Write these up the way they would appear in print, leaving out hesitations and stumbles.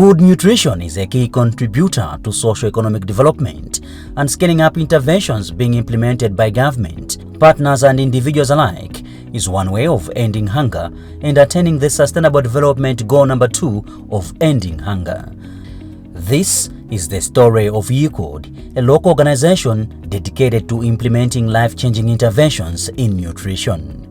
Good nutrition is a key contributor to socio-economic development, and scaling up interventions being implemented by government, partners and individuals alike is one way of ending hunger and attaining the Sustainable Development Goal number 2 of ending hunger. This is the story of YICOD, a local organization dedicated to implementing life-changing interventions in nutrition.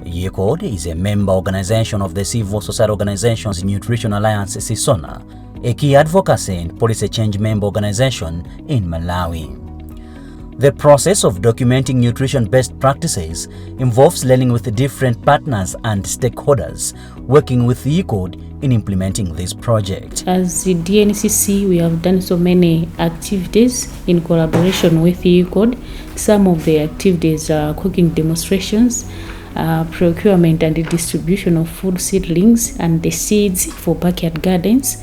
YICOD is a member organization of the Civil Society Organizations Nutrition Alliance CSONA, a key advocacy and policy change member organization in Malawi. The process of documenting nutrition best practices involves learning with different partners and stakeholders, working with YICOD in implementing this project. As the DNCC, we have done so many activities in collaboration with YICOD. Some of the activities are cooking demonstrations, procurement and the distribution of food seedlings and the seeds for backyard gardens,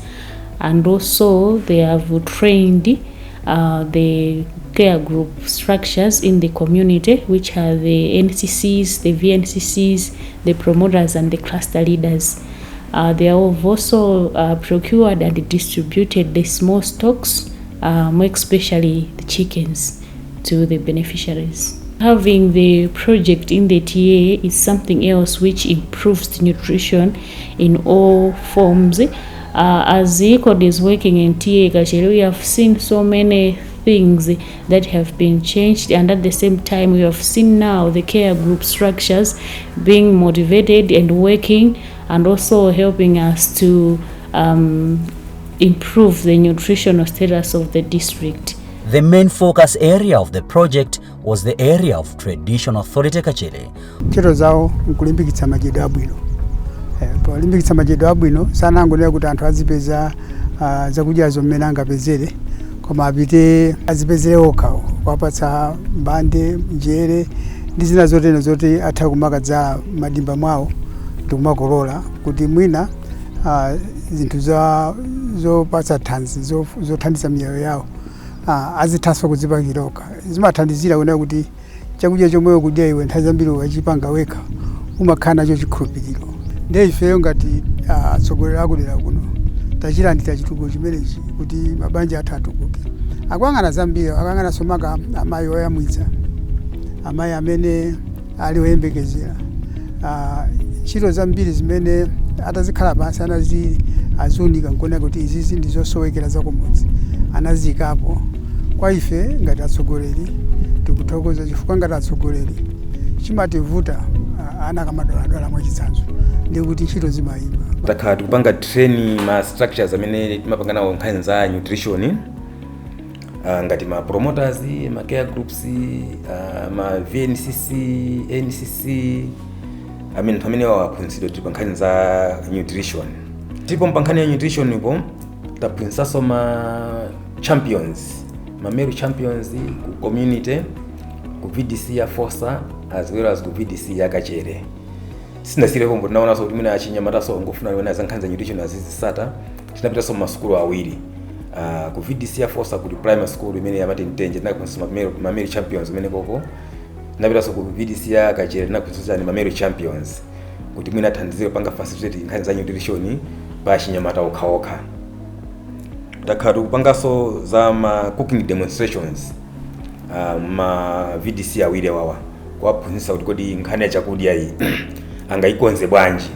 and also they have trained the care group structures in the community, which are the NCCs, the VNCCs, the promoters and the cluster leaders. They have also procured and distributed the small stocks, more especially the chickens, to the beneficiaries. Having the project in the TA is something else which improves nutrition in all forms. As YICOD is working in TA Kachere, we have seen so many things that have been changed, and at the same time we have seen now the care group structures being motivated and working and also helping us to improve the nutritional status of the district. The main focus area of the project was the area of traditional authority Kachere. Chero zao nkulimbikitsa majedo abwino. Polimbikitsa majedo abwino sanangonera kuti anthu azipeza zakudya zomwe angapezere, koma apite azipezere okha kwapatsa mbande, njere ndi zina zotero zoti atha kumakadza madimba mwawo ndikumakolola kuti mwina zinthu zopatsa thanzi zothandiza miyoyo yawo azithaso kuzipangiroka. Zimathandizira kuona kuti chakudya chomwe ukudya iwe nthawi zambiri ukachipanga wekha umakhala nacho chikhulupiriro. Ndiye ifeyo ngati atsogoleri akudera kuno tachilandira chitukuko chimenechi kuti mabanja athu atukuke. Akuyang'ana zambiri, akuyang'ana somaka amayi oyamwitsa, amayi amene ali oyembekezera. Ntchito zambiri zimene atazikhala pansi aziunika nkuona kuti izizi ndizosowekera zakumudzi anazikapo. Kwa ife ngati atsogoleri tikuthokoza chifukwa ngati atsogoleri chimativuta ana kamadoladwala mwachitsanzo ndi kuti ntchito zimayima. Takhala tikupanga training ma structures amene timapanga nawo nkhani za nutrition, ngati ma promoters, ma care groups, ma VNCC, NCC, pamene waphunzitsidwa tili pa nkhani za nutrition. Tipo pa nkhani ya nutrition ipo taphunzitsanso ma champions, ma male champions ku community, ku VDC ya Fosa as well as ku VDC ya Kachere. Sinasire pombo tunaona so kuti mwina achinyamataso ngofuna wena za nkhani za nutrition azizisata, tinapitaso masukulu awiri. Ku VDC ya Fosa ku primary school imene yamati Ntenje tinakuphunzitsa ma male champions imene koko. Tinapitaso ku VDC ya Kachere tinakuphunzitsa ma male champions kuti mwina athandizire panga facilitate nkhani za nutrition pa chinyamata okhaokha. Takhala kupangaso za ma cooking demonstrations ma VDC awiri wawa kuwaphunzitsa kuti kodi nkhani ya chakudya iyi angayikonze bwanji.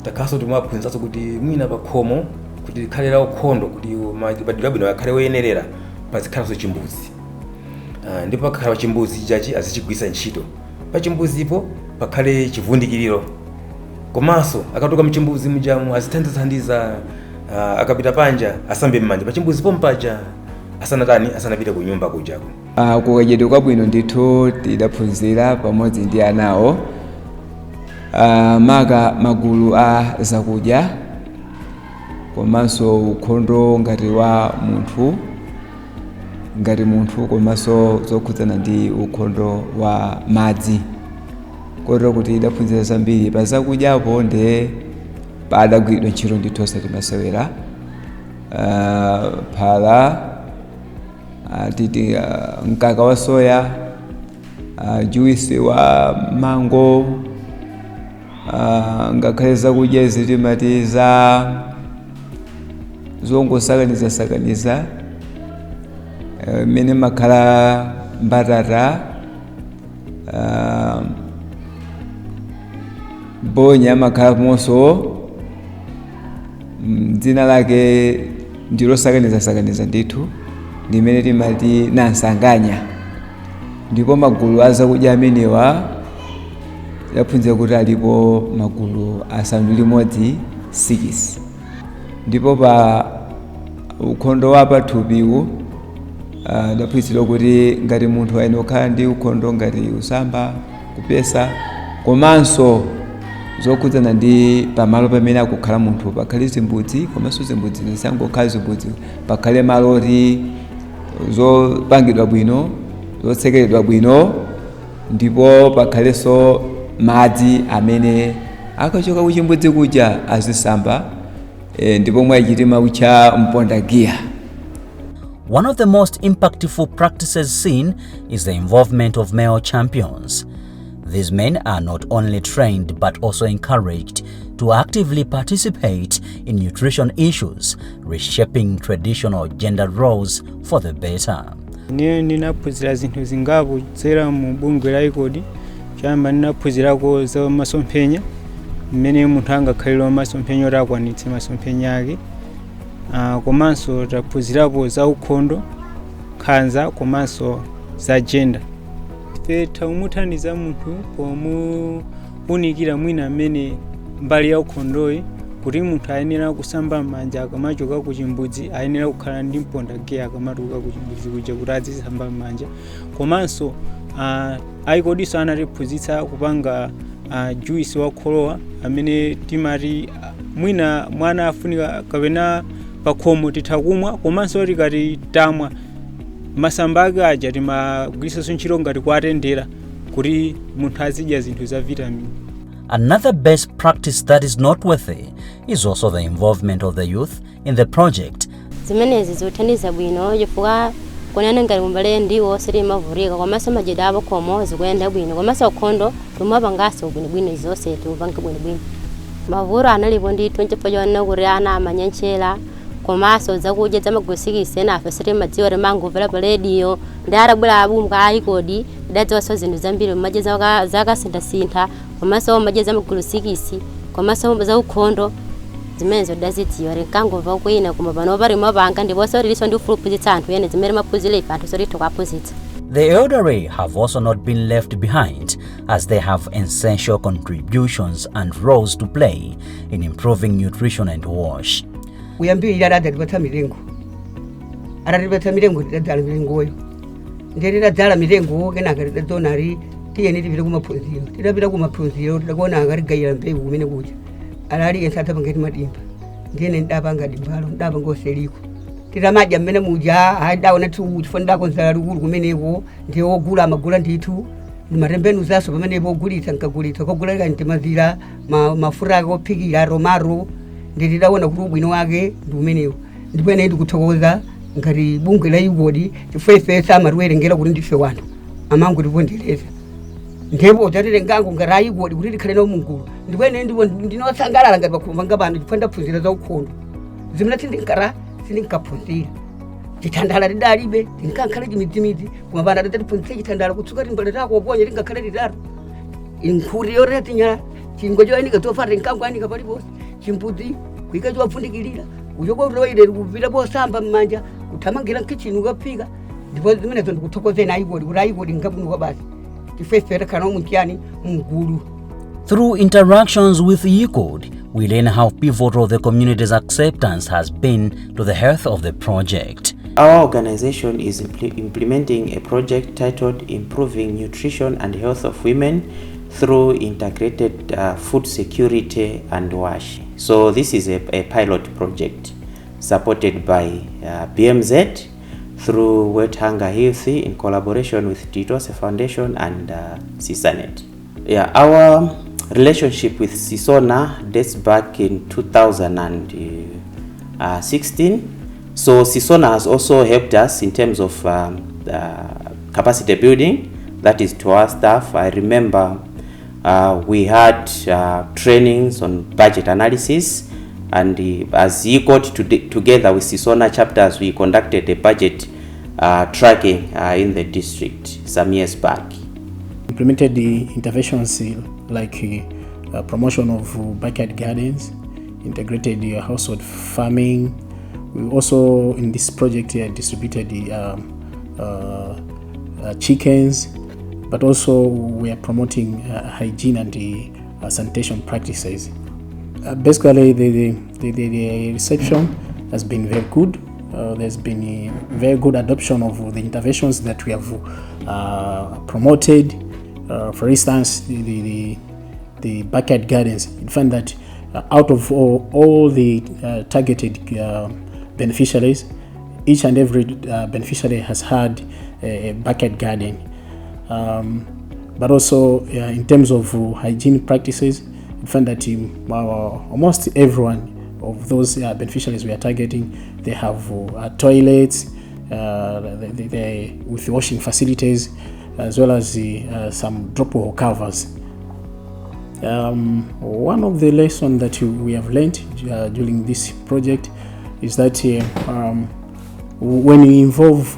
Takhaso timaphunzitsanso kuti mwina pa khomo kuti likhalera ukhondo kuti madiro abwino akhale oyenerera pazikhalanso chimbuzi. Ndipo pakhala chimbuzi chachi azichigwisa ntchito. Pa chimbuzipo pakhale chivundikiriro. Komanso akatoka mchimbuzi mujamu azithandiza akapita panja asambe mmanja pachimbuzi pompaja asanapite ku nyumba kujako. Kukadyedwe kwabwino ndithu tidaphunzira pamodzi ndi anawo maka magulu a zakudya komanso ukhondo ngati wa munthu komanso zokhudzana ndi ukhondo wa madzi. Kotero kuti tidaphunzira zambiri pa zakudyapo nde padagwiridwa ntchito ndithu osati masewera. Phala titi mkaka wa soya, juisi wa mango, ngakhale zakudya zitimati za zongosakaniza mene makhala mbatata, bonya makhala moso, dzina lake ndilo sakaniza ndithu limene timati nansanganya. Ndipo magulu azakudya amenewa yaphunzira kuti alipo magulu asanu ndi limodzi 6. Ndipo pa ukhondo wa pathupiwu ndaphunzira kuti ngati munthu ayenera kukhala ndi ukhondo ngati usamba, kupesa, komanso zokhudzana ndi pamalo pamene akukhala munthu pakhale zimbudzi, komanso zimbudzi zisangokhala zimbudzi, pakhale malo oti zopangidwa bwino, zotsekeredwa bwino, ndipo pakhalenso madzi amene akachoka kuchimbudzi kuja azisamba, ndipo mwachitima ucha mpondagiya. One of the most impactful practices seen is the involvement of male champions. These men are not only trained but also encouraged to actively participate in nutrition issues, reshaping traditional gender roles for the better. Ninaphunzira zinthu zingapo kudzera mu bungwe la YICOD. Chamba ninaphunzirako za masomphenya, mmene munthu angakhalire masomphenya oti akwanitse masomphenya ake. Komanso taphunzirapo za ukhondo, khanza, komanso za gender. Taumuthandiza munthu pomuunikira mwina amene mbali ya ukhondoyi kuti munthu ayenera kusamba manja akamachoka ku chimbudzi, ayenera kukhala ndi mpondagiya akamatuka ku chimbudzi kuja kuti azisamba manja. Komanso YICOD anatiphunzitsa kupanga juice wa kholowa amene timati mwina mwana afunika kapena pakhomo titha kumwa, komanso tikati tamwa masamba ake aja timagwiritsanso ntchito ngati kuatendera kuti munthu azidya zinthu za vitamin. Another best practice that is noteworthy is also the involvement of the youth in the project. Zimenezi zikuthandiza bwino chifukwa kunena ngati kumbale ndiwo silimavulika, komanso majeda abo khomo zikuyenda bwino, komanso ukhondo tumapanganso bwinobwino zonse tupanga bwinobwino. Mavuto analipo ndithu nchifukwa chonena kuti ana amanyentchera, komanso zakudya zamagusikise nafe sitimadziwa timangomvera pa radio ndi atabwera abungu a YICOD idadziwanso zinthu zambiri madye zakasintha, komanso madye zamagusikisi, komanso za ukhondo zimenezo dazidziwa tinkangomva kwina koma pano pali mapanga ndiponso lilinso ndi ufulu kuphunzitsa anthu ene zimene maphunzire ife anthu sotitha kuphunzitsa. The elderly have also not been left behind, as they have essential contributions and roles to play in improving nutrition and wash. Kuyambirira adatipatsa milengo. Adatipatsa milengo tidadzala milengoyo. Nditadzala milengo kenaka tidadzonali tiyeni tipite kumaphunziro. Tidapita kumaphunziro tidakuona akatigayira mbewu kumene kuja. Alali ensata pangeti madimba. Ndine ndapanga dimbalo ndapanga oseliko. Titamadya mmene muja adaona tifunda konzala lukulu kumeneko ndiwo ogula amagula ndithu ndimatembenuzaso pamenepo ogulitsa nkagulitsa kogulika ntimazira mafuta ake ophikira romaro nditidaona kuti ubwino wake ndi umenewo. Ndipo ine ndikuthokoza ngati bungwe la YICOD chifukwa samatikuwerengera kuti ndife wanthu amangu tipondereza. Ndipo tatilengango ngati YICOD kuti tikhale nawo mungulu. Ndipo ine ndinosangalala ngati pakhumanga pano chifukwa ndaphunzira za ukhondo. Zimene tindinkara sindinkaphunzira. Chitandala tidalibe tinkankhala chimidzimidzi koma pano tatiphunzitsa chitandala kutsuka timbale tako oponya tingakhale titatu. Inkhuri yorera tinyala chingo choyanika tofa tinkangwanika paliponse. Chimbudzi kuika chowapfundikirira uchokotoire kupita posamba mmanja kuthamangira mkichini ukaphika. Ndipo zimenezo ndikuthokozeni YICOD kuti YICOD ngabunuka basi tifesera kana muntyani mungulu. Through interactions with YICOD, we learn how pivotal the community's acceptance has been to the health of the project. Our organization is implementing a project titled Improving Nutrition and Health of Women through Integrated Food Security and WASH. So this is a pilot project supported by BMZ through World Hunger Healthy in collaboration with Titose Foundation and CSONA. Yeah, our relationship with CSONA dates back in 2016. So CSONA has also helped us in terms of capacity building, that is to our staff. I remember we had trainings on budget analysis And as YICOD together with CSONA chapters, we conducted a budget tracking in the district some years back. Implemented the interventions like promotion of backyard gardens, integrated the household farming. We also in this project distributed the chickens, but also we are promoting hygiene and the sanitation practices. Basically, the reception has been very good. There's been a very good adoption of the interventions that we have promoted. For instance, the backyard gardens. You find that out of all the targeted beneficiaries, each and every beneficiary has had a backyard garden. But also in terms of hygiene practices, you find that almost everyone of those beneficiaries we are targeting, they have toilets with washing facilities, as well as some drop-hole covers. One of the lessons that we have learned during this project is that when you involve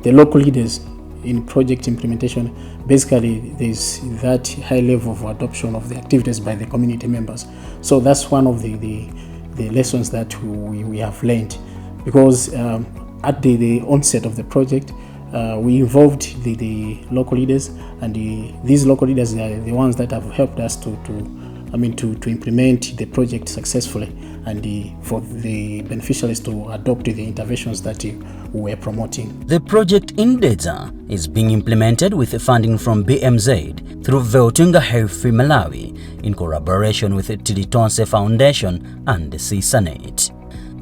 the local leaders in project implementation, basically there's that high level of adoption of the activities by the community members. So that's one of the lessons that we have learned, because at the onset of the project, we involved the local leaders, and these local leaders are the ones that have helped us to implement the project successfully, and for the beneficiaries to adopt the interventions that we were promoting. The project in Dedza is being implemented with funding from BMZ through Veotunga Health Malawi in collaboration with the Tilitonse Foundation and the CSONA.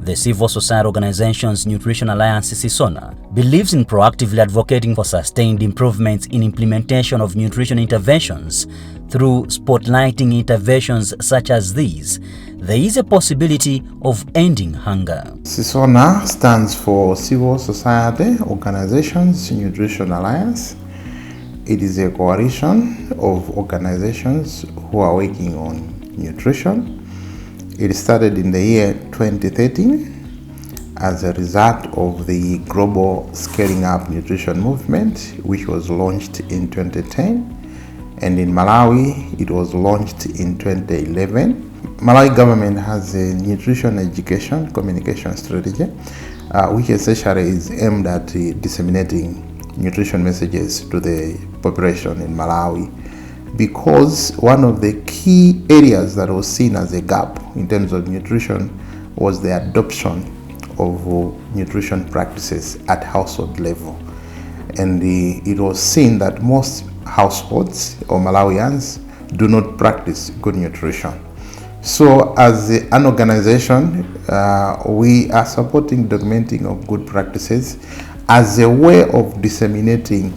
The civil society organization's Nutrition Alliance CSONA believes in proactively advocating for sustained improvements in implementation of nutrition interventions. Through spotlighting interventions such as these, there is a possibility of ending hunger. CSONA stands for Civil Society Organizations Nutrition Alliance. It is a coalition of organizations who are working on nutrition. It started in the year 2013 as a result of the global scaling up nutrition movement, which was launched in 2010. And in Malawi, it was launched in 2011. Malawi government has a nutrition education communication strategy, which essentially is aimed at disseminating nutrition messages to the population in Malawi. Because one of the key areas that was seen as a gap in terms of nutrition was the adoption of nutrition practices at household level. And it was seen that most households or Malawians do not practice good nutrition. So as an organization, we are supporting documenting of good practices as a way of disseminating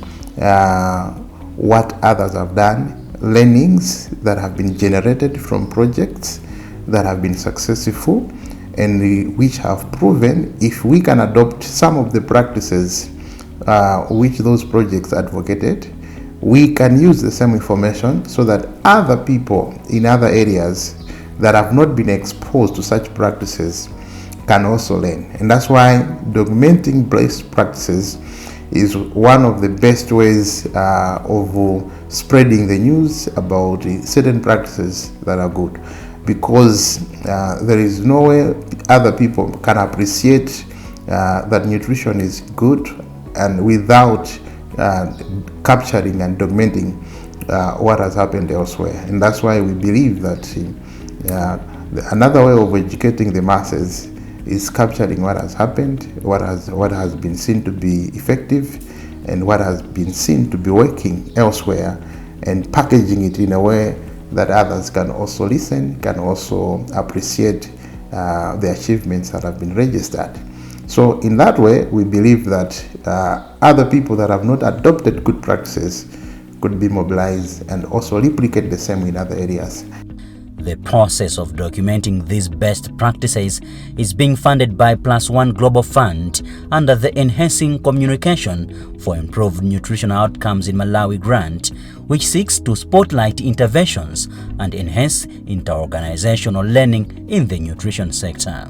what others have done, learnings that have been generated from projects that have been successful, and which have proven if we can adopt some of the practices which those projects advocated, we can use the same information so that other people in other areas that have not been exposed to such practices can also learn. And that's why documenting best practices is one of the best ways of spreading the news about certain practices that are good, because there is no way other people can appreciate that nutrition is good and without capturing and documenting what has happened elsewhere. And that's why we believe that another way of educating the masses is capturing what has happened, what has been seen to be effective, and what has been seen to be working elsewhere, and packaging it in a way that others can also listen, can also appreciate the achievements that have been registered. So in that way, we believe that other people that have not adopted good practices could be mobilized and also replicate the same in other areas. The process of documenting these best practices is being funded by +1 Global Fund under the Enhancing Communication for Improved Nutrition Outcomes in Malawi grant, which seeks to spotlight interventions and enhance inter-organizational learning in the nutrition sector.